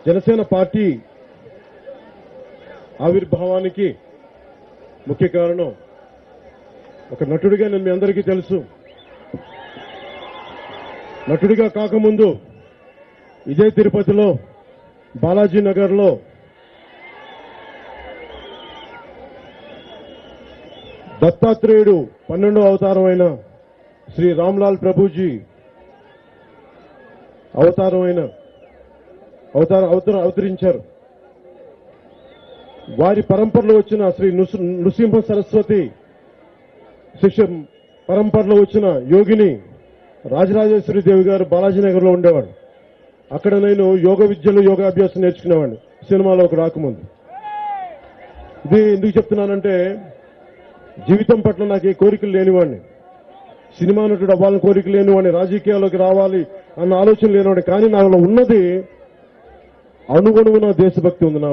Janasena party ఆవిర్భావానికి ముఖ్య కారణం ఒక నటుడిగా నేను మీ అందరికీ తెలుసు. నటుడిగా కాకముందు ఇదే తిరుపతిలో బాలాజీ నగర్లో దత్తాత్రేయుడు 12వ అవతారమైన శ్రీ రామ్లాల్ ప్రభుజీ అవతరించారు. వారి పరంపరలో వచ్చిన శ్రీ నృసింహ సరస్వతి శిష్య పరంపరలో వచ్చిన యోగిని రాజరాజేశ్వరి దేవి గారు బాలాజీనగర్ లో ఉండేవాడు. అక్కడ నేను యోగ విద్యలు యోగాభ్యాసం నేర్చుకునేవాడిని సినిమాలోకి రాకముందు. ఇది ఎందుకు చెప్తున్నానంటే జీవితం పట్ల నాకు ఏ కోరికలు లేనివాడిని, సినిమా నటుడు అవ్వాలని కోరిక లేనివాడిని, రాజకీయాల్లోకి రావాలి అన్న ఆలోచన లేనివాడిని. కానీ నాలో ఉన్నది అణువణువున దేశభక్తి ఉంది. నా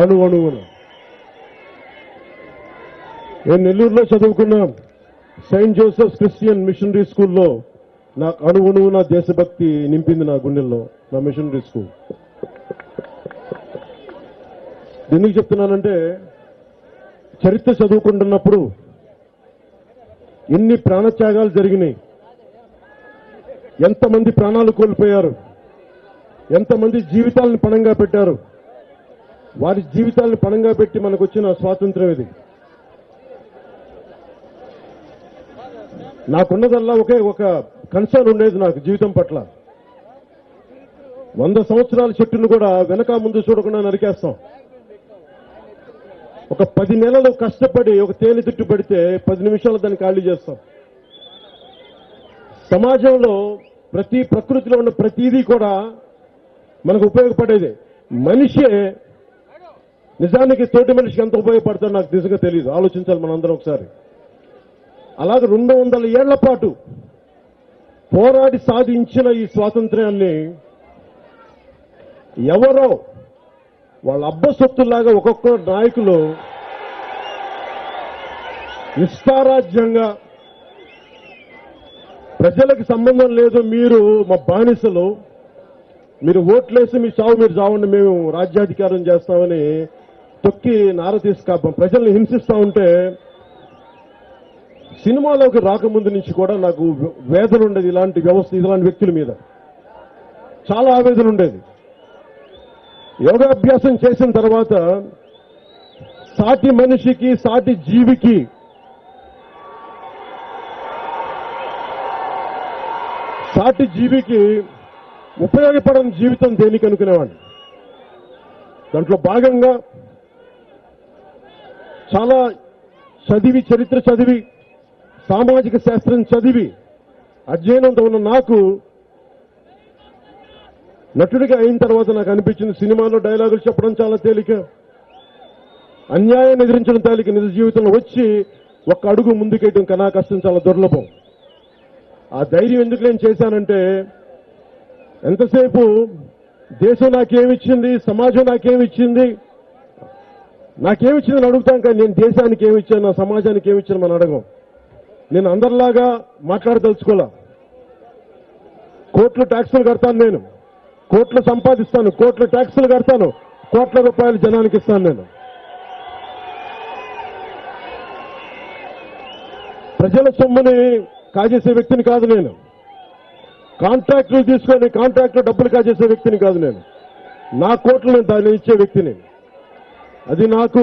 అణువణువున నేను నెల్లూరులో చదువుకున్న సెయింట్ జోసెఫ్ క్రిస్టియన్ మిషనరీ స్కూల్లో నాకు అణువణువున దేశభక్తి నింపింది నా గుండెల్లో, నా మిషనరీ స్కూల్. ఎందుకు చెప్తున్నానంటే చరిత్ర చదువుకుంటున్నప్పుడు ఎన్ని ప్రాణత్యాగాలు జరిగినాయి, ఎంతమంది ప్రాణాలు కోల్పోయారు, ఎంతమంది జీవితాలను పణంగా పెట్టారు. వారి జీవితాలను పణంగా పెట్టి మనకు వచ్చిన స్వాతంత్ర్యం ఇది. నాకున్నదల్లా ఒకే ఒక కన్సర్న్ ఉండేది నాకు జీవితం పట్ల. 100 సంవత్సరాల చెట్టును కూడా వెనక ముందు చూడకుండా నరికేస్తాం. ఒక 10 నెలలు కష్టపడి ఒక తేనె తిట్టు పెడితే 10 నిమిషాలు దాన్ని ఖాళీ చేస్తాం. సమాజంలో ప్రకృతిలో ఉన్న ప్రతిదీ కూడా మనకు ఉపయోగపడేది. మనిషే నిజానికి తోటి మనిషికి ఎంత ఉపయోగపడతాడో నాకు నిజంగా తెలియదు. ఆలోచించాలి మనందరం ఒకసారి. అలాగే 200 ఏళ్ల పాటు పోరాడి సాధించిన ఈ స్వాతంత్ర్యాన్ని ఎవరో వాళ్ళ అబ్బసొత్తులాగా ఒక్కొక్క నాయకులు నిష్ఠారాజ్యంగా ప్రజలకు సంబంధం లేదు, మీరు మా బానిసలు, మీరు ఓట్లేసి మీ చావు మీరు చావండి, మేము రాజ్యాధికారం చేస్తామని తొక్కి నార తీసుకు ప్రజల్ని హింసిస్తా ఉంటే సినిమాలోకి రాకముందు నుంచి కూడా నాకు వేదన ఉండేది. ఇలాంటి వ్యవస్థ, ఇలాంటి వ్యక్తుల మీద చాలా ఆవేదన ఉండేది. యోగాభ్యాసం చేసిన తర్వాత సాటి మనిషికి, సాటి జీవికి ఉపయోగపడని జీవితం దేనికి అనుకునేవాడిని. దాంట్లో భాగంగా చాలా చదివి, చరిత్ర చదివి, సామాజిక శాస్త్రం చదివి అధ్యయనంతో ఉన్న నాకు నటుడిగా అయిన తర్వాత నాకు అనిపించింది సినిమాలో డైలాగులు చెప్పడం చాలా తేలిక, అన్యాయాన్ని ఎదిరించడం తేలిక. నిజ జీవితంలో వచ్చి ఒక్క అడుగు ముందుకేయడం కన్నా కష్టం, చాలా దుర్లభం. ఆ ధైర్యం ఎందుకు నేను చేశానంటే ఎంతసేపు దేశం నాకేమిచ్చింది, సమాజం నాకేమిచ్చింది అని అడుగుతాం. కానీ నేను దేశానికి ఏమిచ్చాను, నా సమాజానికి ఏమిచ్చాను మనం అడగం. నేను అందరిలాగా మాట్లాడదలుచుకోలే. కోట్లు ట్యాక్సులు కడతాను, నేను కోట్లు సంపాదిస్తాను, కోట్ల ట్యాక్సులు కడతాను, కోట్ల రూపాయలు జనానికి ఇస్తాను. నేను ప్రజల సొమ్ముని కాజేసే వ్యక్తిని కాదు. నేను కాంట్రాక్టులు తీసుకొని కాంట్రాక్టులు డబ్బులు కాజేసే వ్యక్తిని కాదు. నేను నా కోట్లు నేను దాన్ని ఇచ్చే వ్యక్తిని. అది నాకు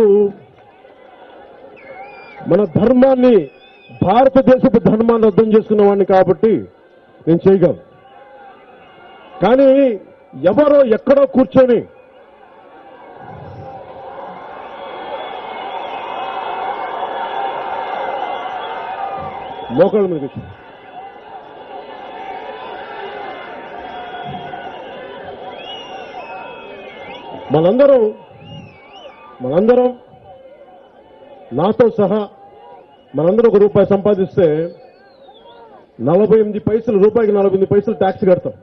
మన ధర్మాన్ని, భారతదేశపు ధర్మాన్ని అర్థం చేసుకున్న వాడిని కాబట్టి నేను చేయగలను. కానీ ఎవరో ఎక్కడో కూర్చొని మోకాళ్ళ మీద కూర్చొని మనందరం నాతో సహా మనందరం ₹1 సంపాదిస్తే 48 పైసలు, రూపాయికి 48 పైసలు ట్యాక్స్ కడతాం.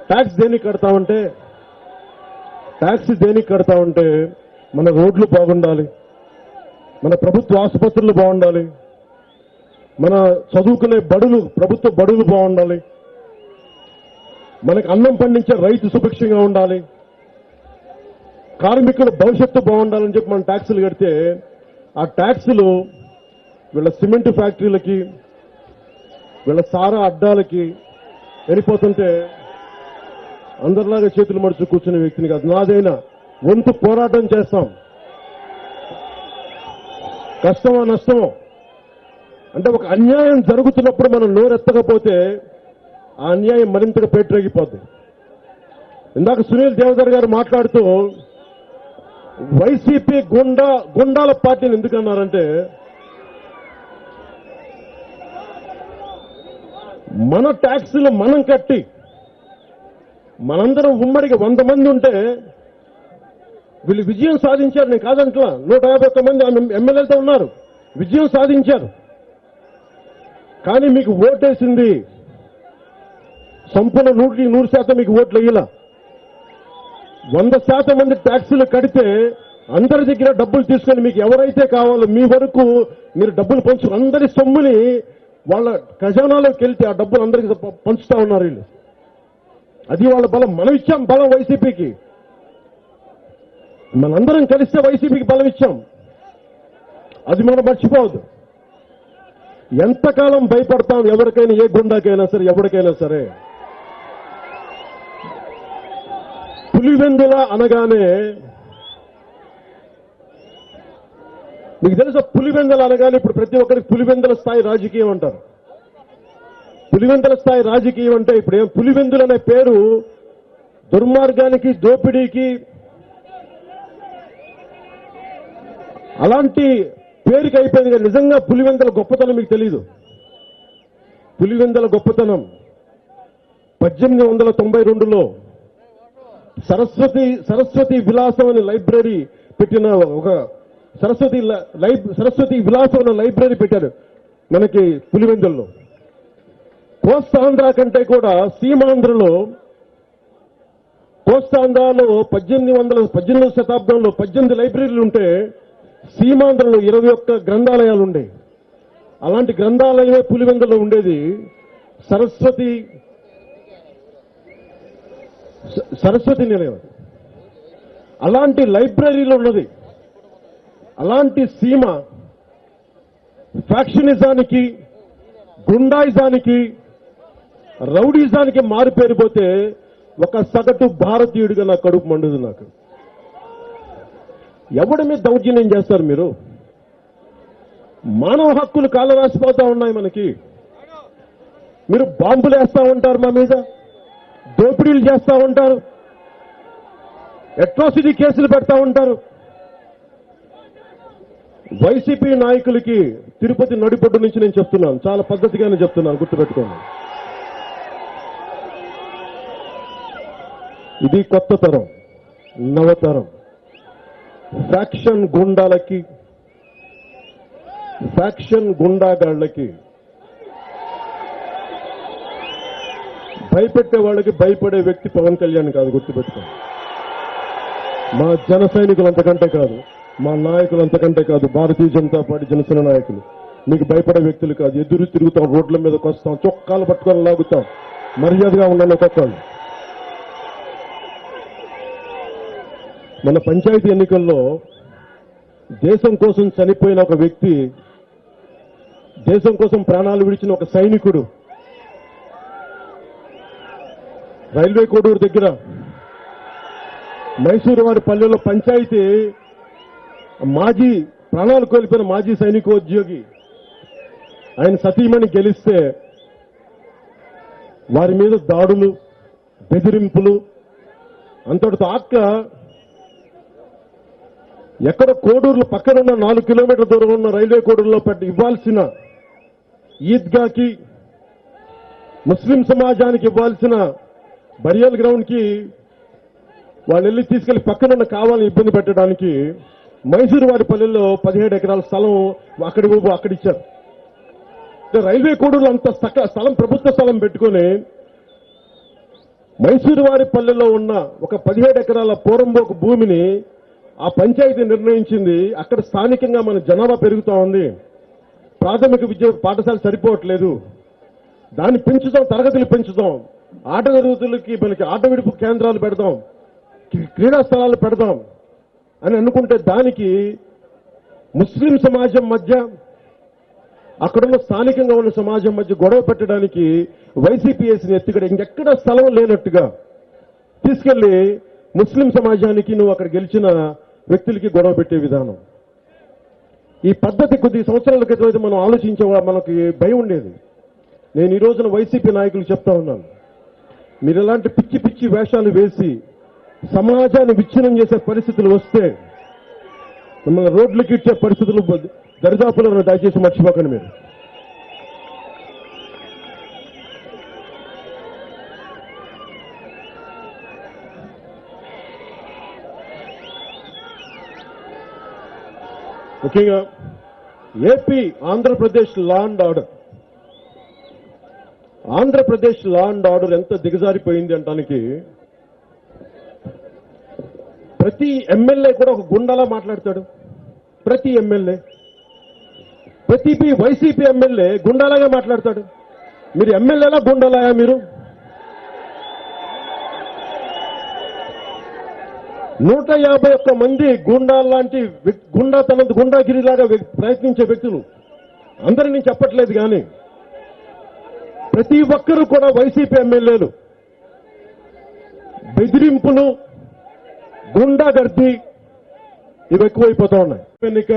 ట్యాక్స్ దేనికి కడతామంటే మన రోడ్లు బాగుండాలి, మన ప్రభుత్వ ఆసుపత్రులు బాగుండాలి, మన చదువుకునే బడులు, ప్రభుత్వ బడులు బాగుండాలి, మనకు అన్నం పండించే రైతు సుభిక్షంగా ఉండాలి, కార్మికుల భవిష్యత్తు బాగుండాలని చెప్పి మనం ట్యాక్సులు కడితే ఆ ట్యాక్సులు వీళ్ళ సిమెంట్ ఫ్యాక్టరీలకి, వీళ్ళ సారా అడ్డాలకి వెళ్ళిపోతుంటే అందరిలాగా చేతులు మడుచు కూర్చునే వ్యక్తిని కాదు. నాదైనా వంతు పోరాటం చేస్తాం. కష్టమో నష్టమో అంటే ఒక అన్యాయం జరుగుతున్నప్పుడు మనం నోరెత్తకపోతే ఆ అన్యాయం మరింతగా పేటరేగిపోద్ది. ఇందాక సునీల్ దేవధర్ గారు మాట్లాడుతూ వైసీపీ గుండాల పార్టీని ఎందుకన్నారంటే, మన ట్యాక్సులు మనం కట్టి మనందరం ఉమ్మడికి 100 మంది ఉంటే వీళ్ళు విజయం సాధించారు. నేను కాదంట్లా, 151 మంది ఎమ్మెల్యేలతో ఉన్నారు, విజయం సాధించారు. కానీ మీకు ఓటేసింది సంపూర్ణ 100% మీకు ఓట్లు వేయాల. 100% మంది ట్యాక్సులు కడితే అందరి దగ్గర డబ్బులు తీసుకొని మీకు ఎవరైతే కావాలో మీ వరకు మీరు డబ్బులు పంచు, అందరి సొమ్ముని వాళ్ళ ఖజానాలోకి వెళ్తే ఆ డబ్బులు అందరికీ పంచుతా ఉన్నారు వీళ్ళు. అది వాళ్ళ బలం. మనం ఇచ్చాం బలం వైసీపీకి, మనందరం కలిస్తే వైసీపీకి బలం ఇచ్చాం. అది మనం మర్చిపోవద్దు. ఎంతకాలం భయపడతాం ఎవరికైనా, ఏ గుండాకైనా సరే, ఎవరికైనా సరే. పులివెందుల అనగానే మీకు తెలుసా, పులివెందుల అనగానే ఇప్పుడు ప్రతి ఒక్కరికి పులివెందుల స్థాయి రాజకీయం అంటారు. పులివెందుల స్థాయి రాజకీయం అంటే ఇప్పుడు ఏం, పులివెందులు అనే పేరు దుర్మార్గానికి, దోపిడీకి, అలాంటి పేరుకి అయిపోయింది. కానీ నిజంగా పులివెందుల గొప్పతనం మీకు తెలీదు. పులివెందుల గొప్పతనం 1892లో సరస్వతి విలాసం అనే లైబ్రరీ పెట్టిన ఒక సరస్వతి విలాసం అనే లైబ్రరీ పెట్టారు మనకి పులివెందుల్లో. కోస్తాంధ్ర కంటే కూడా సీమాంధ్రలో, కోస్తాంధ్రలో 18వ శతాబ్దంలో 18 లైబ్రరీలు ఉంటే సీమాంధ్రలో 21 గ్రంథాలయాలు ఉండే. అలాంటి గ్రంథాలయమే పులివెందులో ఉండేది. సరస్వతి నిలయం. అలాంటి లైబ్రరీలో ఉన్నది. అలాంటి సీమ ఫ్యాక్షనిజానికి, గుండాయిజానికి, రౌడీజానికి మారిపేరిపోతే ఒక సగటు భారతీయుడిగా నాకు కడుపు మండుదు. నాకు ఎవడి మీద దౌర్జన్యం చేస్తారు మీరు? మానవ హక్కులు కాళ్ళ రాసిపోతా ఉన్నాయి మనకి. మీరు బాంబులు వేస్తా ఉంటారు మా మీద, దోపిడీలు చేస్తా ఉంటారు, అట్రాసిటీ కేసులు పెడతా ఉంటారు. వైసీపీ నాయకులకి తిరుపతి నడిపొడ్డు నుంచి నేను చెప్తున్నాను, చాలా పద్ధతిగానే చెప్తున్నాను, గుర్తుపెట్టుకోండి. ఇది కొత్త తరం, నవతరం. ఫ్యాక్షన్ గుండాగాళ్లకి భయపెట్టే వాళ్ళకి భయపడే వ్యక్తి పవన్ కళ్యాణ్ కాదు, గుర్తుపెట్టుకోండి. మా జన సైనికులు అంతకంటే కాదు, మా నాయకులు అంతకంటే కాదు, భారతీయ జనతా పార్టీ జనసేన నాయకులు మీకు భయపడే వ్యక్తులు కాదు. ఎదురు తిరుగుతాం, రోడ్ల మీదకి వస్తాం, చొక్కాలు పట్టుకొని లాగుతాం. మర్యాదగా ఉండాలి ఒక్కొక్కళ్ళు. మన పంచాయతీ ఎన్నికల్లో దేశం కోసం చనిపోయిన ఒక వ్యక్తి, దేశం కోసం ప్రాణాలు విడిచిన ఒక సైనికుడు రైల్వే కోడూరు దగ్గర మైసూరు వారి పల్లెలో పంచాయతీ ప్రాణాలు కోల్పోయిన మాజీ సైనికోద్యోగి ఆయన సతీమణి గెలిస్తే వారి మీద దాడులు, బెదిరింపులు, అంతటితో ఆక్క ఎక్కడ కోడూరులో పక్కనున్న 4 కిలోమీటర్ల దూరం ఉన్న రైల్వే కోడూరులో ఇవ్వాల్సిన ఈద్గాకి, ముస్లిం సమాజానికి ఇవ్వాల్సిన బరియల్ గ్రౌండ్ కి వాళ్ళు వెళ్ళి తీసుకెళ్లి పక్కనున్న కావాలని ఇబ్బంది పెట్టడానికి మైసూరు వారి పల్లెల్లో 17 ఎకరాల స్థలం అక్కడిచ్చారు. రైల్వే కోడూరులో అంత స్థలం, ప్రభుత్వ స్థలం పెట్టుకుని మైసూరు వారి పల్లెలో ఉన్న ఒక 17 ఎకరాల పోరంబోకు భూమిని ఆ పంచాయతీ నిర్ణయించింది. అక్కడ స్థానికంగా మన జనాభా పెరుగుతా ఉంది, ప్రాథమిక విద్య పాఠశాల సరిపోవట్లేదు, దాన్ని పెంచుదాం, తరగతులు పెంచుదాం, ఆట తరగతులకి మనకి ఆట విడుపు కేంద్రాలు పెడదాం, క్రీడా స్థలాలు పెడదాం అని అనుకుంటే దానికి ముస్లిం సమాజం మధ్య, అక్కడున్న స్థానికంగా ఉన్న సమాజం మధ్య గొడవ పెట్టడానికి వైసీపీ వేసిన ఎత్తుగడ ఇంకెక్కడ స్థలం లేనట్టుగా తీసుకెళ్లి ముస్లిం సమాజానికి నువ్వు అక్కడ గెలిచిన వ్యక్తులకి గొడవ పెట్టే విధానం. ఈ పద్ధతి కొద్ది సంవత్సరాల క్రితం అయితే మనం ఆలోచించే మనకి భయం ఉండేది. నేను ఈ రోజున వైసీపీ నాయకులు చెప్తా ఉన్నాను, మీరు ఇలాంటి పిచ్చి పిచ్చి వేషాలు వేసి సమాజాన్ని విచ్ఛిన్నం చేసే పరిస్థితులు వస్తే మిమ్మల్ని రోడ్లకి ఇచ్చే పరిస్థితులు దరిదాపులో దయచేసి మర్చిపోకండి మీరు. ముఖ్యంగా AP Andhra Pradesh law and order, Andhra Pradesh law and order ఎంత దిగజారిపోయింది అంటానికి ప్రతి ఎమ్మెల్యే కూడా ఒక గుండాలా మాట్లాడతాడు. ప్రతి ఎమ్మెల్యే, ప్రతి వైసీపీ ఎమ్మెల్యే గుండాలాగా మాట్లాడతాడు. మీరు ఎమ్మెల్యేలా గుండాలాయా? మీరు 151 మంది గుండాలాంటి గుండాగిరిలాగా ప్రయత్నించే వ్యక్తులు అందరినీ చెప్పట్లేదు, కానీ ప్రతి ఒక్కరూ కూడా వైసీపీ ఎమ్మెల్యేలు బెదిరింపులు, గుండాగర్ది ఇవి ఎక్కువైపోతా ఉన్నాయి. ఎన్నిక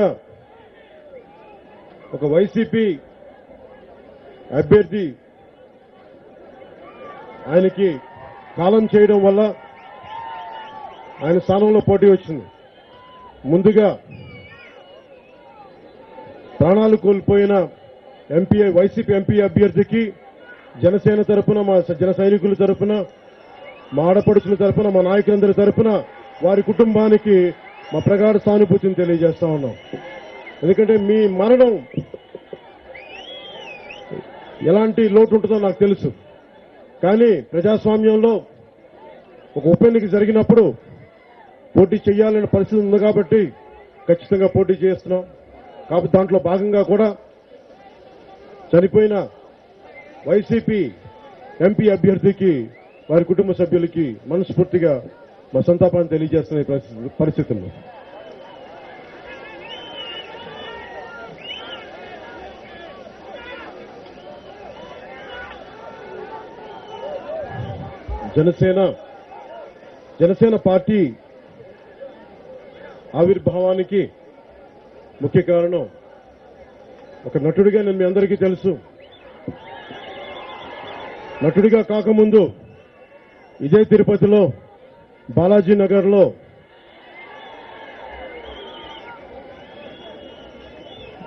ఒక వైసీపీ అభ్యర్థి ఆయనకి కాలం చేయడం వల్ల ఆయన స్థానంలో పోటీ వచ్చింది. ముందుగా ప్రాణాలు కోల్పోయిన వైసీపీ ఎంపీ అభ్యర్థికి జనసేన తరపున, మా జన సైనికుల తరపున, మా ఆడపడుచుల తరపున, మా నాయకులందరి తరపున వారి కుటుంబానికి మా ప్రగాఢ సానుభూతిని తెలియజేస్తా ఉన్నాం. ఎందుకంటే మీ మరణం ఎలాంటి లోటు ఉంటుందో నాకు తెలుసు, కానీ ప్రజాస్వామ్యంలో ఒక ఉప ఎన్నిక జరిగినప్పుడు పోటీ చేయాలనే పరిస్థితి ఉంది కాబట్టి ఖచ్చితంగా పోటీ చేస్తున్నాం. కాబట్టి దాంట్లో భాగంగా కూడా చనిపోయిన వైసీపీ ఎంపీ అభ్యర్థికి, వారి కుటుంబ సభ్యులకి మనస్ఫూర్తిగా మా సంతాపాన్ని తెలియజేస్తున్న పరిస్థితుల్లో జనసేన పార్టీ ఆవిర్భావానికి ముఖ్య కారణం ఒక నటుడిగా నేను మీ అందరికీ తెలుసు. నటుడిగా కాకముందు ఇదే తిరుపతిలో బాలాజీ నగర్లో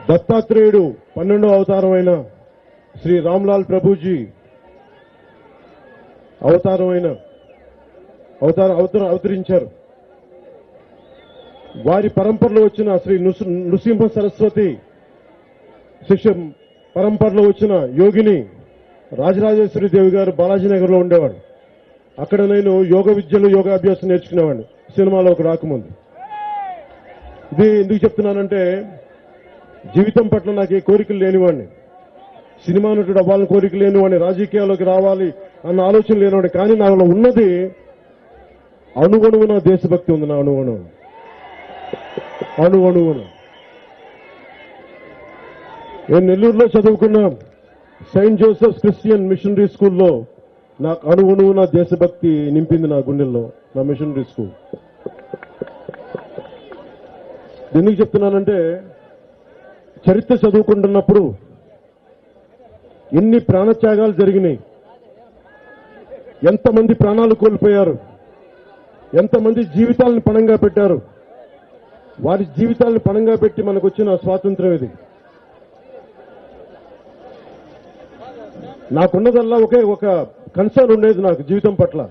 దత్తాత్రేయుడు 12వ అవతారమైన శ్రీ రామ్లాల్ ప్రభుజీ అవతరించారు. వారి పరంపరలో వచ్చిన శ్రీ నృసింహ సరస్వతి శిష్య పరంపరలో వచ్చిన యోగిని రాజరాజేశ్వరి దేవి గారు బాలాజీనగర్లో ఉండేవాడు. అక్కడ నేను యోగ విద్యలు, యోగాభ్యాసం నేర్చుకునేవాడిని సినిమాలోకి రాకముందు. ఇది ఎందుకు చెప్తున్నానంటే, జీవితం పట్ల నాకు ఏ కోరికలు లేనివాడిని, సినిమా నటుడు అవ్వాలని కోరిక లేనివాడిని, రాజకీయాల్లోకి రావాలి అన్న ఆలోచన లేనివాడిని. కానీ నాలో ఉన్నది అణువణువున దేశభక్తి ఉంది. నా అణువణువున నేను నెల్లూరులో చదువుకున్న సెయింట్ జోసెఫ్స్ క్రిస్టియన్ మిషనరీ స్కూల్లో నాకు అణువణువున దేశభక్తి నింపింది నా గుండెల్లో, నా మిషనరీ స్కూల్. ఎందుకు చెప్తున్నానంటే, చరిత్ర చదువుకుంటున్నప్పుడు ఎన్ని ప్రాణత్యాగాలు జరిగినాయి, ఎంతమంది ప్రాణాలు కోల్పోయారు, ఎంతమంది జీవితాలను పణంగా పెట్టారు. వారి జీవితాలను పణంగా పెట్టి మనకు వచ్చిన స్వాతంత్ర్యం ఇది. నాకున్నదల్లా ఒకే ఒక కన్సర్న్ ఉండేది నాకు జీవితం పట్ల.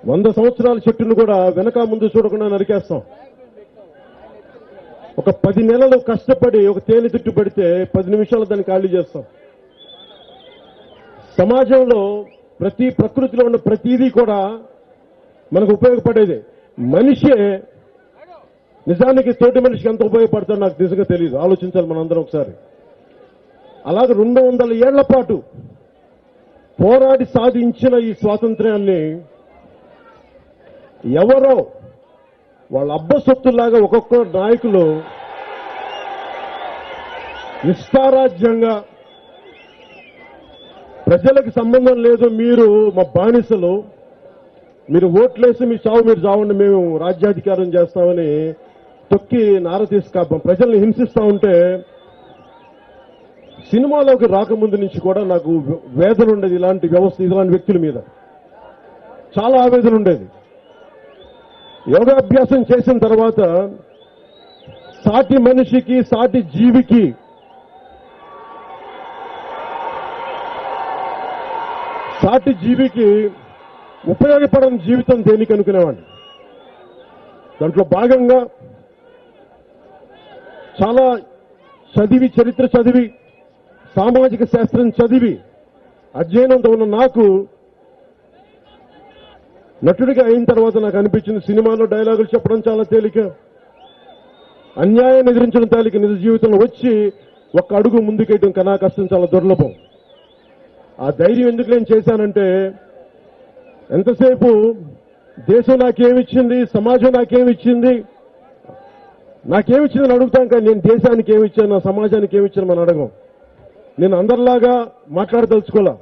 100 సంవత్సరాల చెట్టును కూడా వెనక ముందు చూడకుండా నరికేస్తాం. ఒక 10 నెలలు కష్టపడి ఒక తేనె తిట్టు పెడితే 10 నిమిషాలు దాన్ని ఖాళీ చేస్తాం. సమాజంలో ప్రకృతిలో ఉన్న ప్రతిదీ కూడా మనకు ఉపయోగపడేది. మనిషే నిజానికి తోటి మనిషికి ఎంత ఉపయోగపడతాడో నాకు నిజంగా తెలియదు. ఆలోచించాలి మనందరం ఒకసారి. అలాగే 200 ఏళ్ల పాటు పోరాడి సాధించిన ఈ స్వాతంత్ర్యాన్ని ఎవరో వాళ్ళ అబ్బసొత్తులాగా ఒక్కొక్క నాయకులు నిష్ఠారాజ్యంగా ప్రజలకు సంబంధం లేదు, మీరు మా బానిసలు, మీరు ఓట్లేసి మీ చావు మీరు చావండి, మేము రాజ్యాధికారం చేస్తామని తొక్కి నార ప్రజల్ని హింసిస్తా ఉంటే సినిమాలోకి రాకముందు నుంచి కూడా నాకు వేదన ఉండేది. ఇలాంటి వ్యవస్థ, ఇలాంటి వ్యక్తుల మీద చాలా ఆవేదన ఉండేది. యోగాభ్యాసం చేసిన తర్వాత సాటి మనిషికి, సాటి జీవికి ఉపయోగపడని జీవితం దేనికి అనుకునేవాడిని. దాంట్లో భాగంగా చాలా చరిత్ర చదివి, సామాజిక శాస్త్రం చదివి అధ్యయనంతో ఉన్న నాకు నటుడిగా అయిన తర్వాత నాకు అనిపించింది, సినిమాలో డైలాగులు చెప్పడం చాలా తేలిక, అన్యాయాన్ని ఎదిరించడం తేలిక, నిజ జీవితంలో వచ్చి ఒక్క అడుగు ముందుకేయడం కన్నా కష్టం, చాలా దుర్లభం. ఆ ధైర్యం ఎందుకు నేను చేశానంటే, ఎంతసేపు దేశం నాకేమిచ్చింది, సమాజం నాకేమిచ్చింది అని అడుగుతాం, కానీ నేను దేశానికి ఏమిచ్చాను, నా సమాజానికి ఏమిచ్చాను మనం అడగం. నేను అందరిలాగా మాట్లాడదలుచుకోలే.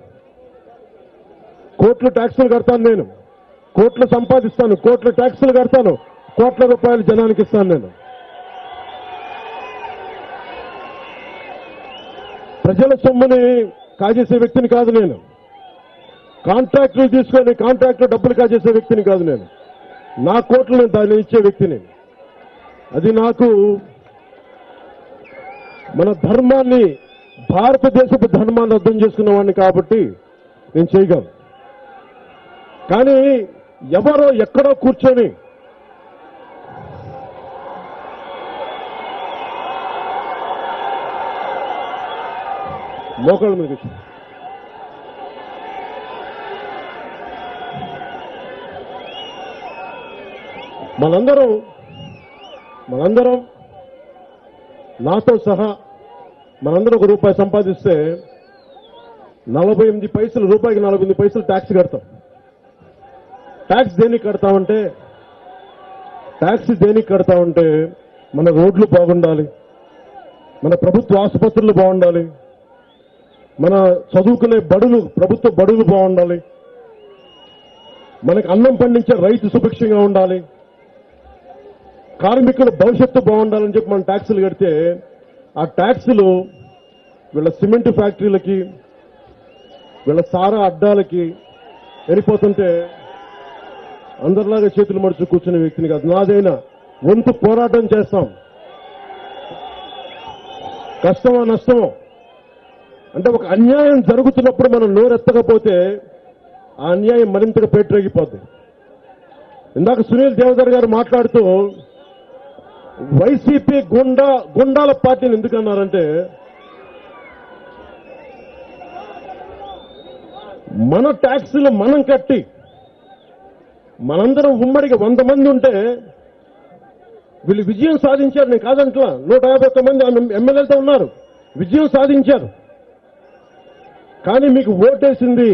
కోట్ల ట్యాక్సులు కడతాను, నేను కోట్లు సంపాదిస్తాను, కోట్ల ట్యాక్సులు కడతాను, కోట్ల రూపాయలు జనానికి ఇస్తాను. నేను ప్రజల సొమ్ముని కాజేసే వ్యక్తిని కాదు, నేను కాంట్రాక్టులు తీసుకొని కాంట్రాక్టులు డబ్బులు కాజేసే వ్యక్తిని కాదు, నేను నా కోట్లు నేను దాన్ని ఇచ్చే వ్యక్తిని. అది నాకు మన ధర్మాన్ని, భారతదేశపు ధర్మాన్ని అర్థం చేసుకున్న వాడిని కాబట్టి నేను చేయగలను. కానీ ఎవరో ఎక్కడో కూర్చొని మోకాళ్ళ మీద కూర్చొని మనందరం నాతో సహా మనందరం ₹1 సంపాదిస్తే 48 పైసలు, రూపాయికి 48 పైసలు ట్యాక్స్ కడతాం. ట్యాక్స్ దేనికి కడతామంటే మన రోడ్లు బాగుండాలి, మన ప్రభుత్వ ఆసుపత్రులు బాగుండాలి, మన చదువుకునే ప్రభుత్వ బడులు బాగుండాలి, మనకు అన్నం పండించే రైతు సుభిక్షంగా ఉండాలి, కార్మికుల భవిష్యత్తు బాగుండాలని చెప్పి మనం ట్యాక్సులు కడితే, ఆ ట్యాక్సులు వీళ్ళ సిమెంట్ ఫ్యాక్టరీలకి, వీళ్ళ సారా అడ్డాలకి వెళ్ళిపోతుంటే అందరిలాగా చేతులు మడుచు కూర్చునే వ్యక్తిని కాదు. నాదైనా వంతు పోరాటం చేస్తాం. కష్టమో నష్టమో అంటే ఒక అన్యాయం జరుగుతున్నప్పుడు మనం నోరెత్తకపోతే ఆ అన్యాయం మరింతగా పేటరేగిపోద్ది. ఇందాక సునీల్ దేవధర్ గారు మాట్లాడుతూ వైసీపీ గుండాల పార్టీని ఎందుకన్నారంటే, మన ట్యాక్సులు మనం కట్టి మనందరం ఉమ్మడిగా 100 మంది ఉంటే వీళ్ళు విజయం సాధించారు. నేను కాదంట్లా, 151 మంది ఎమ్మెల్యేలతో ఉన్నారు, విజయం సాధించారు. కానీ మీకు ఓటేసింది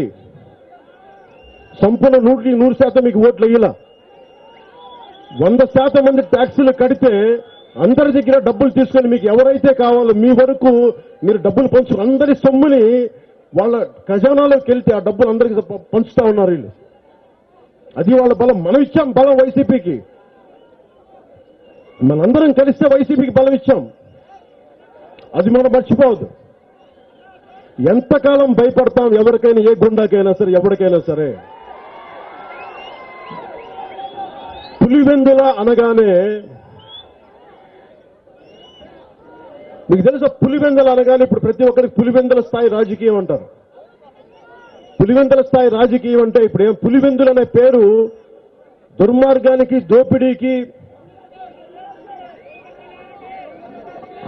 సంపూర్ణ 100% మీకు ఓట్లు వేయాల. 100% మంది ట్యాక్సులు కడితే అందరి దగ్గర డబ్బులు తీసుకొని మీకు ఎవరైతే కావాలో మీ వరకు మీరు డబ్బులు పంచు, అందరి సొమ్ముని వాళ్ళ ఖజానాలోకి వెళ్తే ఆ డబ్బులు అందరికీ పంచుతా ఉన్నారు వీళ్ళు. అది వాళ్ళ బలం. మనం ఇచ్చాం బలం వైసీపీకి, మనందరం కలిస్తే వైసీపీకి బలం ఇచ్చాం. అది మనం మర్చిపోవద్దు. ఎంతకాలం భయపడతాం ఎవరికైనా, ఏ గుండాకైనా సరే, ఎవరికైనా సరే. పులివెందుల అనగానే మీకు తెలుసా, పులివెందుల అనగానే ఇప్పుడు ప్రతి ఒక్కరికి పులివెందుల స్థాయి రాజకీయం అంటారు. పులివెందుల స్థాయి రాజకీయం అంటే ఇప్పుడు ఏం, పులివెందులు అనే పేరు దుర్మార్గానికి, దోపిడీకి,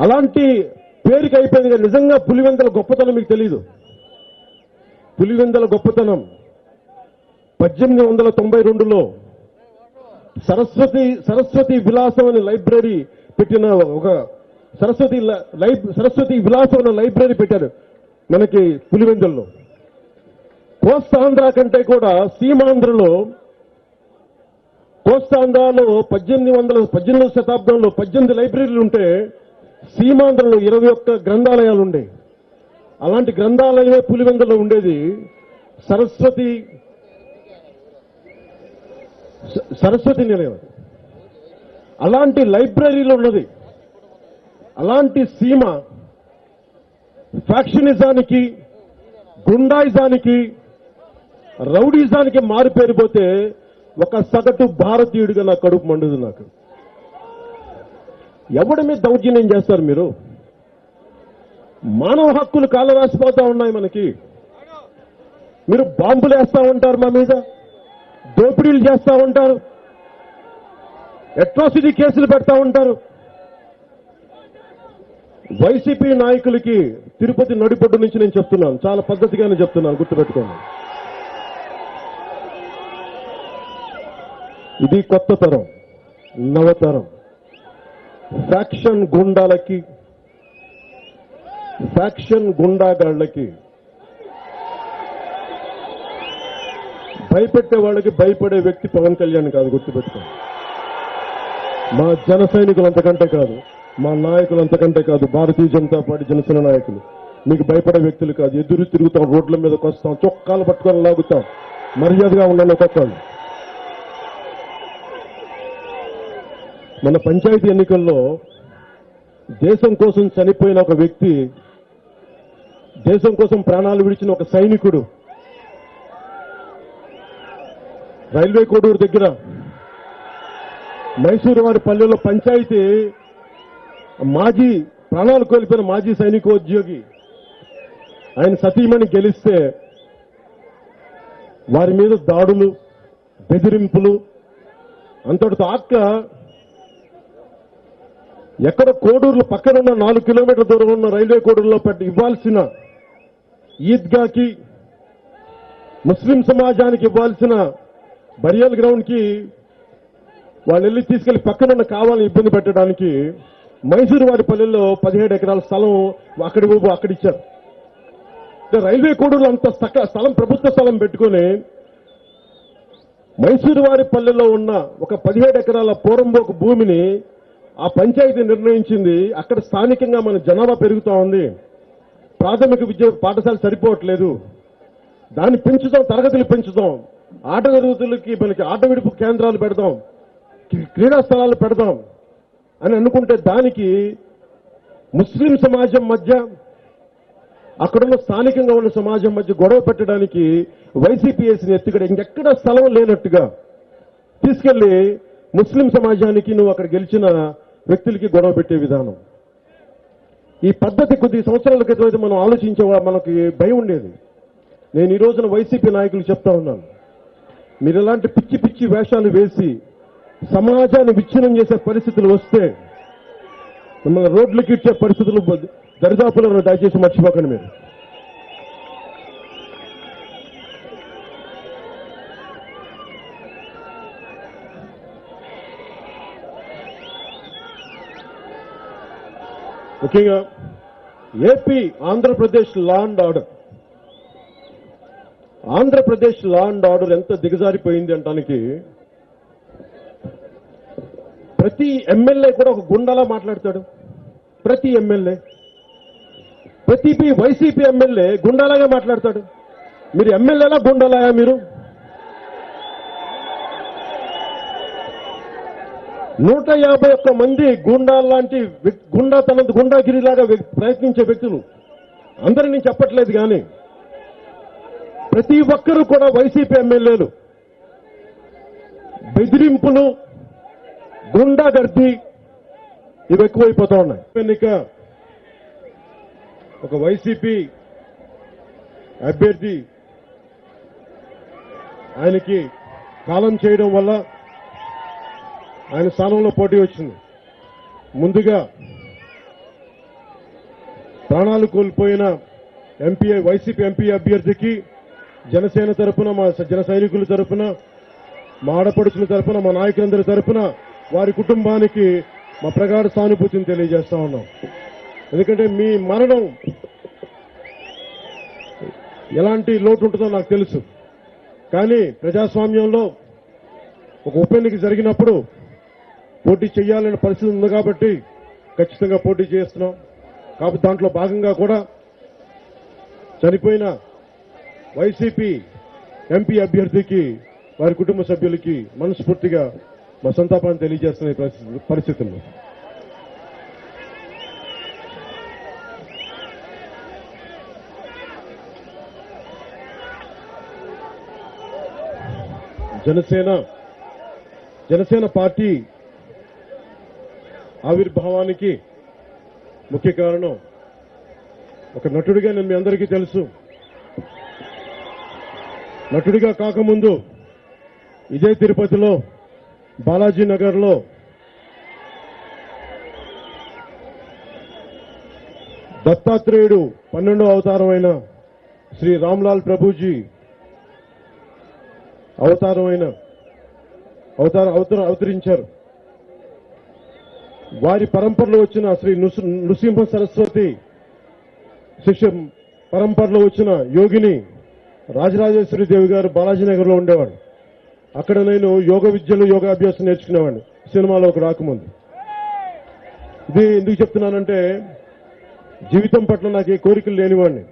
అలాంటి పేరుకి అయిపోయింది. కానీ నిజంగా పులివెందుల గొప్పతనం మీకు తెలీదు. పులివెందుల గొప్పతనం 1892లో సరస్వతి విలాసం అనే లైబ్రరీ పెట్టిన, ఒక సరస్వతి విలాసం అనే లైబ్రరీ పెట్టారు. మనకి పులివెందుల్లో. కోస్తాంధ్ర కంటే కూడా సీమాంధ్రలో, కోస్తాంధ్రలో 18వ శతాబ్దంలో 18 లైబ్రరీలు ఉంటే సీమాంధ్రలో 21 గ్రంథాలయాలు ఉండేవి. అలాంటి గ్రంథాలయమే పులివెందులో ఉండేది. సరస్వతి నిలయం. అలాంటి లైబ్రరీలు ఉన్నది. అలాంటి సీమ ఫ్యాక్షనిజానికి, గుండాయిజానికి, రౌడీజానికి మారిపేరిపోతే ఒక సగటు భారతీయుడిగా నాకు కడుపు మండుదు. నాకు ఎవడి మీద దౌర్జన్యం చేస్తారు మీరు? మానవ హక్కులు కాలరాసిపోతా ఉన్నాయి మనకి. మీరు బాంబులు వేస్తా ఉంటారు మా మీద, దోపిడీలు చేస్తా ఉంటారు, అట్రాసిటీ కేసులు పెడతా ఉంటారు. వైసీపీ నాయకులకి తిరుపతి నడిపొడ్డు నుంచి నేను చెప్తున్నాను, చాలా పద్ధతిగానే చెప్తున్నాను, గుర్తుపెట్టుకోండి. ఇది కొత్త తరం, నవతరం. ఫ్యాక్షన్ గుండాలకి, ఫ్యాక్షన్ గుండాగాళ్లకి భయపెట్టే వాళ్ళకి భయపడే వ్యక్తి పవన్ కళ్యాణ్ కాదు, గుర్తుపెట్టుకోండి. మా జన సైనికులు అంతకంటే కాదు, మా నాయకులు అంతకంటే కాదు, భారతీయ జనతా పార్టీ జనసేన నాయకులు మీకు భయపడే వ్యక్తులు కాదు. ఎదురు తిరుగుతాం, రోడ్ల మీదకి వస్తాం, చొక్కాలు పట్టుకొని లాగుతాం, మర్యాదగా ఉన్నాను ఒక్కొక్కళ్ళు. మన పంచాయతీ ఎన్నికల్లో దేశం కోసం చనిపోయిన ఒక వ్యక్తి, దేశం కోసం ప్రాణాలు విడిచిన ఒక సైనికుడు రైల్వే కోడూరు దగ్గర మైసూరు వారి పల్లెలో పంచాయతీ మాజీ ప్రాణాలు కోల్పోయిన మాజీ సైనికోద్యోగి ఆయన సతీమణి గెలిస్తే వారి మీద దాడులు, బెదిరింపులు అంతటితో ఆక్క ఎక్కడ కోడూరులో పక్కనున్న 4 కిలోమీటర్ల దూరం ఉన్న రైల్వే కోడూరులో ఇవ్వాల్సిన ఈద్గాకి, ముస్లిం సమాజానికి ఇవ్వాల్సిన బరియల్ గ్రౌండ్ కి వాళ్ళు వెళ్ళి తీసుకెళ్లి పక్కనున్న కావాలని ఇబ్బంది పెట్టడానికి మైసూరు వారి పల్లెల్లో 17 ఎకరాల స్థలం అక్కడిచ్చారు. రైల్వే కోడూరులో అంత స్థలం, ప్రభుత్వ స్థలం పెట్టుకుని మైసూరు వారి పల్లెల్లో ఉన్న ఒక 17 ఎకరాల పోరంబోకు భూమిని ఆ పంచాయతీ నిర్ణయించింది. అక్కడ స్థానికంగా మన జనాభా పెరుగుతా ఉంది, ప్రాథమిక విద్య పాఠశాల సరిపోవట్లేదు, దాన్ని పెంచుదాం, తరగతులు పెంచుదాం, ఆట తరగతులకి మనకి ఆట విడుపు కేంద్రాలు పెడదాం, క్రీడా స్థలాలు పెడదాం అని అనుకుంటే దానికి ముస్లిం సమాజం మధ్య, అక్కడున్న స్థానికంగా ఉన్న సమాజం మధ్య గొడవ పెట్టడానికి వైసీపీ వేసిన ఎత్తుగడ ఇంకెక్కడ స్థలం లేనట్టుగా తీసుకెళ్లి ముస్లిం సమాజానికి, నువ్వు అక్కడ గెలిచిన వ్యక్తులకి గొడవ పెట్టే విధానం. ఈ పద్ధతి కొద్ది సంవత్సరాల క్రితం అయితే మనం ఆలోచించే మనకి భయం ఉండేది. నేను ఈ రోజున వైసీపీ నాయకులు చెప్తా ఉన్నాను, మీరు ఇలాంటి పిచ్చి పిచ్చి వేషాలు వేసి సమాజాన్ని విచ్ఛిన్నం చేసే పరిస్థితులు వస్తే మిమ్మల్ని రోడ్లకి ఇచ్చే పరిస్థితులు దరిదాపులో దయచేసి మర్చిపోకండి మీరు. ముఖ్యంగా AP, Andhra Pradesh law and order, Andhra Pradesh law and order ఎంత దిగజారిపోయింది అంటానికి ప్రతి ఎమ్మెల్యే కూడా ఒక గుండాలా మాట్లాడతాడు. ప్రతి ఎమ్మెల్యే, ప్రతి వైసీపీ ఎమ్మెల్యే గుండాలాగా మాట్లాడతాడు. మీరు ఎమ్మెల్యేలా గుండాలాయా? మీరు 151 మంది గుండాలాంటి గుండాగిరిలాగా ప్రయత్నించే వ్యక్తులు అందరూ నేను చెప్పట్లేదు, కానీ ప్రతి ఒక్కరూ కూడా వైసీపీ ఎమ్మెల్యేలు బెదిరింపులు, గుండాగర్ది ఇవి ఎక్కువైపోతా ఉన్నాయి. ఎన్నిక ఒక వైసీపీ అభ్యర్థి ఆయనకి కాలం చేయడం వల్ల ఆయన స్థానంలో పోటీ వచ్చింది. ముందుగా ప్రాణాలు కోల్పోయిన వైసీపీ ఎంపీ అభ్యర్థికి జనసేన తరఫున, మా జన సైనికుల తరఫున, మా ఆడపడుచుల తరఫున, మా నాయకులందరి తరఫున వారి కుటుంబానికి మా ప్రగాఢ సానుభూతిని తెలియజేస్తా ఉన్నాం. ఎందుకంటే మీ మరణం ఎలాంటి లోటు ఉంటుందో నాకు తెలుసు. కానీ ప్రజాస్వామ్యంలో ఒక ఉప ఎన్నిక జరిగినప్పుడు పోటీ చేయాలనే పరిస్థితి ఉంది కాబట్టి ఖచ్చితంగా పోటీ చేస్తున్నాం. కాబట్టి దాంట్లో భాగంగా కూడా చనిపోయిన వైసీపీ ఎంపీ అభ్యర్థికి వారి కుటుంబ సభ్యులకి మనస్ఫూర్తిగా మా సంతాపాన్ని తెలియజేస్తున్న ఈ పరిస్థితుల్లో జనసేన పార్టీ ఆవిర్భావానికి ముఖ్య కారణం ఒక నటుడిగా నేను మీ అందరికీ తెలుసు. నటుడిగా కాకముందు ఇదే తిరుపతిలో బాలాజీ నగర్లో దత్తాత్రేయుడు 12వ అవతారమైన శ్రీ రామ్లాల్ ప్రభుజీ అవతరించారు. వారి పరంపరలో వచ్చిన శ్రీ నృసింహ సరస్వతి శిష్య పరంపరలో వచ్చిన యోగిని రాజరాజేశ్వరి దేవి గారు బాలాజీనగర్లో ఉండేవాడు. అక్కడ నేను యోగ విద్యలు యోగాభ్యాసం నేర్చుకునేవాడిని సినిమాలోకి రాకముందు. ఇది ఎందుకు చెప్తున్నానంటే జీవితం పట్ల నాకు ఏ కోరికలు లేనివాడిని,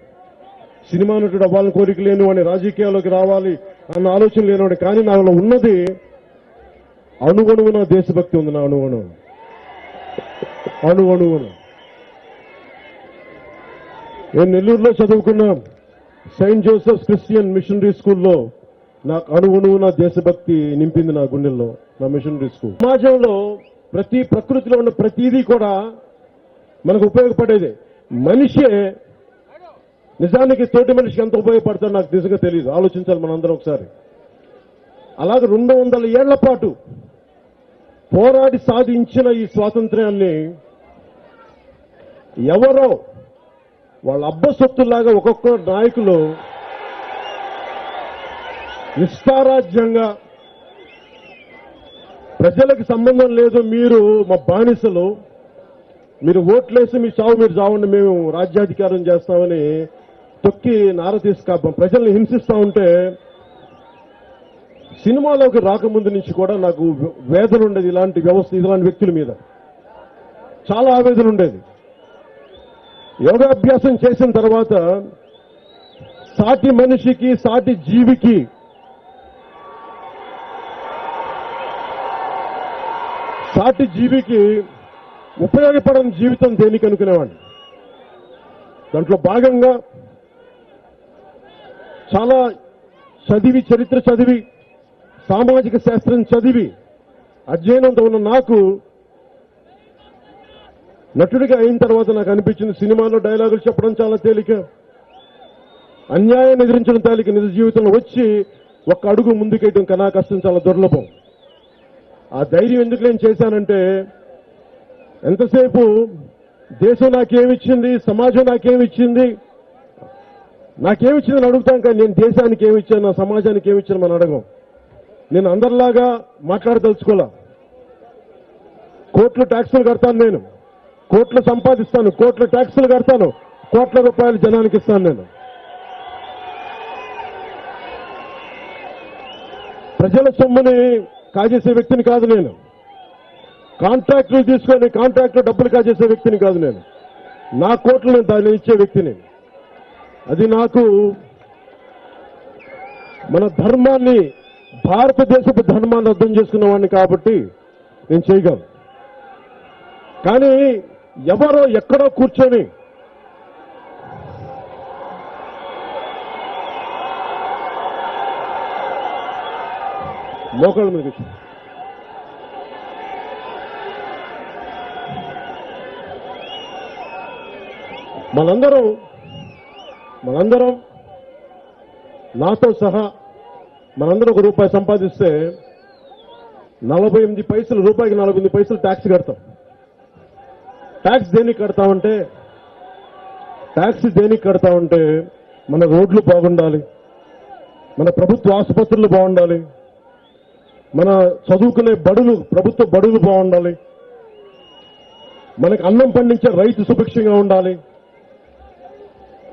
సినిమా నటుడు అవ్వాలని కోరిక లేనివాడిని, రాజకీయాల్లోకి రావాలి అన్న ఆలోచన లేనివాడిని. కానీ నాలో ఉన్నది అణువణువున దేశభక్తి ఉంది. నా అణువణువున నేను నెల్లూరులో చదువుకున్న సెయింట్ జోసెఫ్స్ క్రిస్టియన్ మిషనరీ స్కూల్లో నాకు అణువణువున దేశభక్తి నింపింది నా గుండెల్లో. నా మిషనరీ స్కూల్ సమాజంలో ప్రకృతిలో ఉన్న ప్రతిదీ కూడా మనకు ఉపయోగపడేది. మనిషే నిజానికి తోటి మనిషికి ఎంత ఉపయోగపడతాడో నాకు నిజంగా తెలియదు. ఆలోచించాలి మనందరం ఒకసారి. అలాగే 200 ఏళ్ల పాటు పోరాడి సాధించిన ఈ స్వాతంత్ర్యాన్ని ఎవరో వాళ్ళ అబ్బసొత్తులాగా ఒక్కొక్క నాయకులు నిష్ఠారాజ్యంగా ప్రజలకు సంబంధం లేదు, మీరు మా బానిసలు, మీరు ఓట్లేసి మీ చావు మీరు చావండి, మేము రాజ్యాధికారం చేస్తామని తొక్కి నార తీసుకు ప్రజల్ని హింసిస్తా ఉంటే సినిమాలోకి రాకముందు నుంచి కూడా నాకు వేదన ఉండేది. ఇలాంటి ఇలాంటి వ్యక్తుల మీద చాలా ఆవేదన ఉండేది. యోగాభ్యాసం చేసిన తర్వాత సాటి మనిషికి, సాటి జీవికి ఉపయోగపడని జీవితం దేనికి అనుకునేవాడిని. దాంట్లో భాగంగా చాలా చదివి, చరిత్ర చదివి, సామాజిక శాస్త్రం చదివి అధ్యయనంతో ఉన్న నాకు నటుడిగా అయిన తర్వాత నాకు అనిపించింది సినిమాలో డైలాగులు చెప్పడం చాలా తేలిక, అన్యాయాన్ని ఎదిరించడం తేలిక, నిజ జీవితంలో వచ్చి ఒక్క అడుగు ముందుకేయడం కన్నా కష్టం, చాలా దుర్లభం. ఆ ధైర్యం ఎందుకు నేను చేశానంటే ఎంతసేపు దేశం నాకేమిచ్చింది, సమాజం నాకేమిచ్చిందని అడుగుతాం, కానీ నేను దేశానికి ఏమిచ్చాను, నా సమాజానికి ఏమిచ్చాను మనం అడగం. నేను అందరిలాగా మాట్లాడదలుచుకోలే. కోట్లు ట్యాక్సులు కడతాను, నేను కోట్లు సంపాదిస్తాను, కోట్ల ట్యాక్సులు కడతాను, కోట్ల రూపాయలు జనానికి ఇస్తాను. నేను ప్రజల సొమ్ముని కాజేసే వ్యక్తిని కాదు. నేను కాంట్రాక్టులు తీసుకొని కాంట్రాక్టులు డబ్బులు కాజేసే వ్యక్తిని కాదు. నేను నా కోట్లు నేను దాన్ని ఇచ్చే వ్యక్తిని. అది నాకు మన ధర్మాన్ని, భారతదేశపు ధర్మాన్ని అర్థం చేసుకున్న వాడిని కాబట్టి నేను చేయగలను. కానీ ఎవరో ఎక్కడో కూర్చొని మోకాళ్ళ మీద కూర్చొని మనందరం నాతో సహా మనందరం ₹1 సంపాదిస్తే 48 పైసలు, రూపాయికి 48 పైసలు ట్యాక్స్ కడతాం. ట్యాక్స్ దేనికి కడతామంటే మన రోడ్లు బాగుండాలి, మన ప్రభుత్వ ఆసుపత్రులు బాగుండాలి, మన చదువుకునే ప్రభుత్వ బడులు బాగుండాలి, మనకు అన్నం పండించే రైతు సుభిక్షంగా ఉండాలి,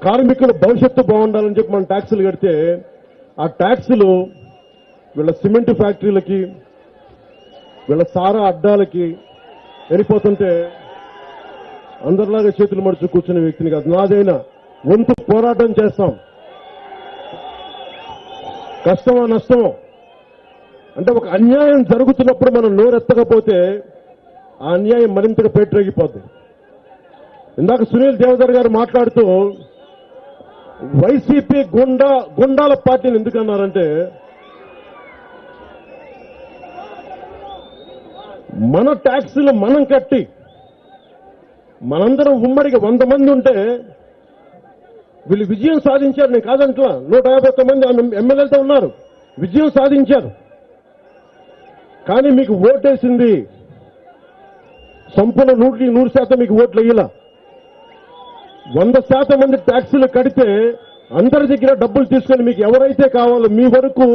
కార్మికుల భవిష్యత్తు బాగుండాలని చెప్పి మనం ట్యాక్సులు కడితే ఆ ట్యాక్సులు వీళ్ళ సిమెంట్ ఫ్యాక్టరీలకి వీళ్ళ సారా అడ్డాలకి వెళ్ళిపోతుంటే అందరిలాగా చేతులు మడుచు కూర్చునే వ్యక్తిని కాదు. నాదైనా వంతు పోరాటం చేస్తాం. కష్టమో నష్టమో అంటే ఒక అన్యాయం జరుగుతున్నప్పుడు మనం నోరెత్తకపోతే ఆ అన్యాయం మరింతగా పేటరేగిపోద్ది. ఇందాక సునీల్ దేవధర్ గారు మాట్లాడుతూ వైసీపీ గుండాల పార్టీని ఎందుకన్నారంటే, మన ట్యాక్సులు మనం కట్టి మనందరం ఉమ్మడిగా 100 మంది ఉంటే వీళ్ళు విజయం సాధించారు. నేను కాదంట్లా, 151 మంది ఎమ్మెల్యేలతో ఉన్నారు, విజయం సాధించారు. కానీ మీకు ఓటేసింది సంపూర్ణ 100% మీకు ఓట్లు వేయాల. 100% మంది ట్యాక్సులు కడితే అందరి దగ్గర డబ్బులు తీసుకొని మీకు ఎవరైతే కావాలో మీ వరకు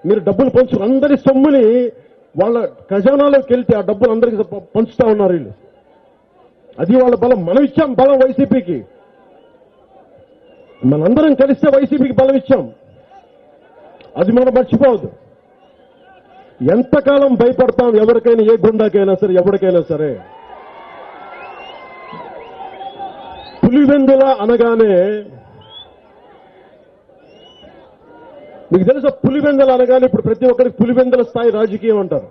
మీరు డబ్బులు పంచు, అందరి సొమ్ముని వాళ్ళ ఖజానాలోకి వెళ్తే ఆ డబ్బులు అందరికీ పంచుతా ఉన్నారు వీళ్ళు. అది వాళ్ళ బలం. మనం ఇచ్చాం బలం వైసీపీకి, మనందరం కలిస్తే వైసీపీకి బలం ఇచ్చాం. అది మనం మర్చిపోవద్దు. ఎంతకాలం భయపడతాం ఎవరికైనా, ఏ గుండాకైనా సరే, ఎవరికైనా సరే. పులివెందుల అనగానే మీకు తెలుసా, పులివెందుల అనగానే ఇప్పుడు ప్రతి ఒక్కరికి పులివెందుల స్థాయి రాజకీయం అంటారు.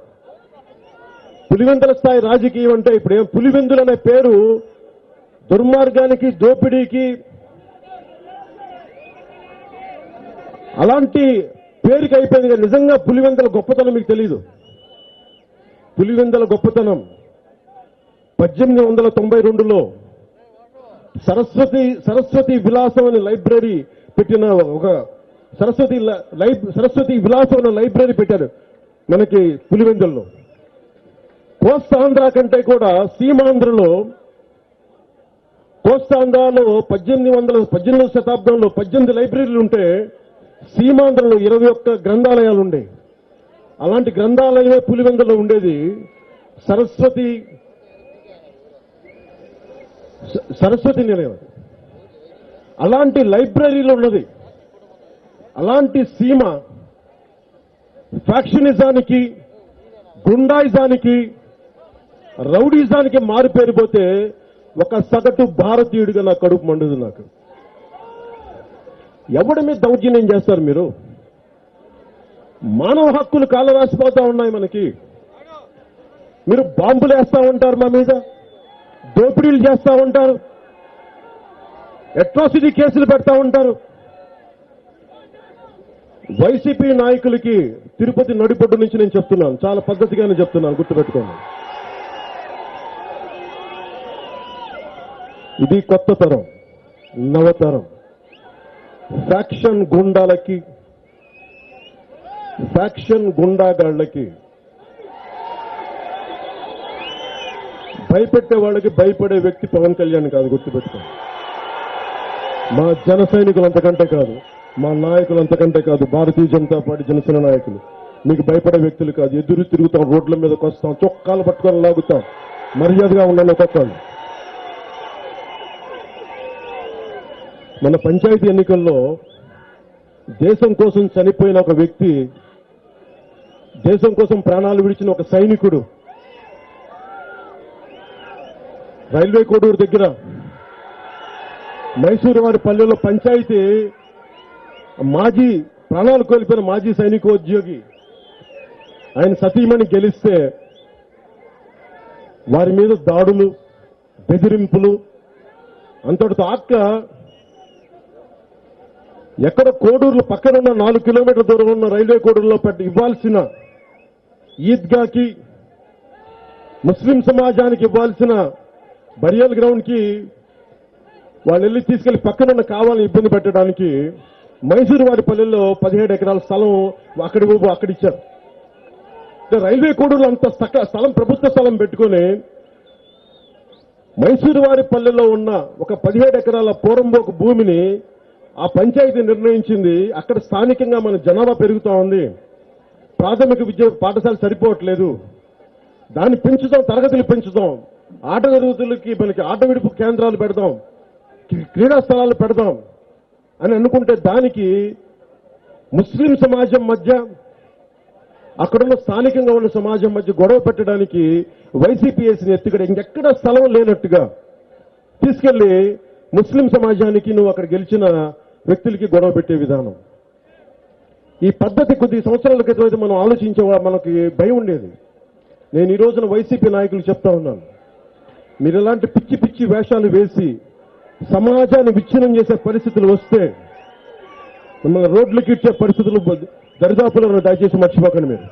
పులివెందుల స్థాయి రాజకీయం అంటే ఇప్పుడు ఏం, పులివెందులు అనే పేరు దుర్మార్గానికి, దోపిడీకి, అలాంటి పేరుకి అయిపోయింది. కానీ నిజంగా పులివెందుల గొప్పతనం మీకు తెలీదు. పులివెందుల గొప్పతనం 1892లో సరస్వతి విలాసం అనే లైబ్రరీ పెట్టిన ఒక సరస్వతి విలాసం అనే లైబ్రరీ పెట్టారు మనకి పులివెందుల్లో. కోస్తాంధ్ర కంటే కూడా సీమాంధ్రలో, కోస్తాంధ్రలో 18వ శతాబ్దంలో 18 లైబ్రరీలు ఉంటే సీమాంధ్రలో 21 గ్రంథాలయాలు ఉండే. అలాంటి గ్రంథాలయమే పులివెందులో ఉండేది. సరస్వతి నిలయం. అలాంటి లైబ్రరీలో ఉన్నది. అలాంటి సీమ ఫ్యాక్షనిజానికి, గుండాయిజానికి, రౌడీజానికి మారిపేరిపోతే ఒక సగటు భారతీయుడిగా నాకు కడుపు మండుదు. నాకు ఎవడి మీద దౌర్జన్యం చేస్తారు మీరు? మానవ హక్కులు కాళ్ళ రాసిపోతా ఉన్నాయి మనకి. మీరు బాంబులు వేస్తా ఉంటారు మా మీద, దోపిడీలు చేస్తా ఉంటారు, అట్రాసిటీ కేసులు పెడతా ఉంటారు. వైసీపీ నాయకులకి తిరుపతి నడిపొడ్డు నుంచి నేను చెప్తున్నాను, చాలా పద్ధతిగానే చెప్తున్నాను, గుర్తుపెట్టుకోండి. ఇది కొత్త తరం, నవతరం. ఫ్యాక్షన్ గుండాగాళ్లకి భయపెట్టే వాళ్ళకి భయపడే వ్యక్తి పవన్ కళ్యాణ్ కాదు, గుర్తుపెట్టుకోండి. మా జన సైనికులు అంతకంటే కాదు, మా నాయకులు అంతకంటే కాదు, భారతీయ జనతా పార్టీ జనసేన నాయకులు మీకు భయపడే వ్యక్తులు కాదు. ఎదురు తిరుగుతాం, రోడ్ల మీదకి వస్తాం, చొక్కాలు పట్టుకొని లాగుతాం. మర్యాదగా ఉండండి ఒక్కొక్కళ్ళు. మన పంచాయతీ ఎన్నికల్లో దేశం కోసం చనిపోయిన ఒక వ్యక్తి, దేశం కోసం ప్రాణాలు విడిచిన ఒక సైనికుడు రైల్వే కోడూరు దగ్గర మైసూరు వారి పల్లెలో పంచాయతీ ప్రాణాలు కోల్పోయిన మాజీ సైనికోద్యోగి ఆయన సతీమణి గెలిస్తే వారి మీద దాడులు, బెదిరింపులు, అంతటితో ఆక్క ఎక్కడ కోడూరులో పక్కనున్న 4 కిలోమీటర్ల దూరం ఉన్న రైల్వే కోడూరులో ఇవ్వాల్సిన ఈద్గాకి, ముస్లిం సమాజానికి ఇవ్వాల్సిన బరియల్ గ్రౌండ్ కి వాళ్ళు వెళ్ళి తీసుకెళ్లి పక్కనున్న కావాలని ఇబ్బంది పెట్టడానికి మైసూరు వారి పల్లెల్లో 17 ఎకరాల స్థలం అక్కడిచ్చారు. రైల్వే కోడూరులో అంత స్థలం, ప్రభుత్వ స్థలం పెట్టుకుని మైసూరు వారి పల్లెలో ఉన్న ఒక 17 ఎకరాల పోరంబోకు భూమిని ఆ పంచాయతీ నిర్ణయించింది. అక్కడ స్థానికంగా మన జనాభా పెరుగుతా ఉంది, ప్రాథమిక విద్య పాఠశాల సరిపోవట్లేదు, దాన్ని పెంచుదాం, తరగతులు పెంచుదాం, ఆట తరగతులకి మనకి ఆట విడుపు కేంద్రాలు పెడదాం, క్రీడా స్థలాలు పెడదాం, అని అనుకుంటే దానికి ముస్లిం సమాజం మధ్య అక్కడున్న స్థానికంగా ఉన్న సమాజం మధ్య గొడవ పెట్టడానికి వైసీపీ వేసిన ఎత్తుగడ ఇంకెక్కడ స్థలం లేనట్టుగా తీసుకెళ్లి ముస్లిం సమాజానికి నువ్వు అక్కడ గెలిచిన వ్యక్తులకి గొడవ పెట్టే విధానం. ఈ పద్ధతి కొద్ది సంవత్సరాల క్రితం అయితే మనం ఆలోచించే మనకి భయం ఉండేది. నేను ఈ రోజున వైసీపీ నాయకులు చెప్తా ఉన్నాను, మీరు ఇలాంటి పిచ్చి పిచ్చి వేషాలు వేసి సమాజాన్ని విచ్ఛిన్నం చేసే పరిస్థితులు వస్తే మిమ్మల్ని రోడ్లకి ఇచ్చే పరిస్థితులు దరిదాపులను దయచేసి మర్చిపోకండి మీరు.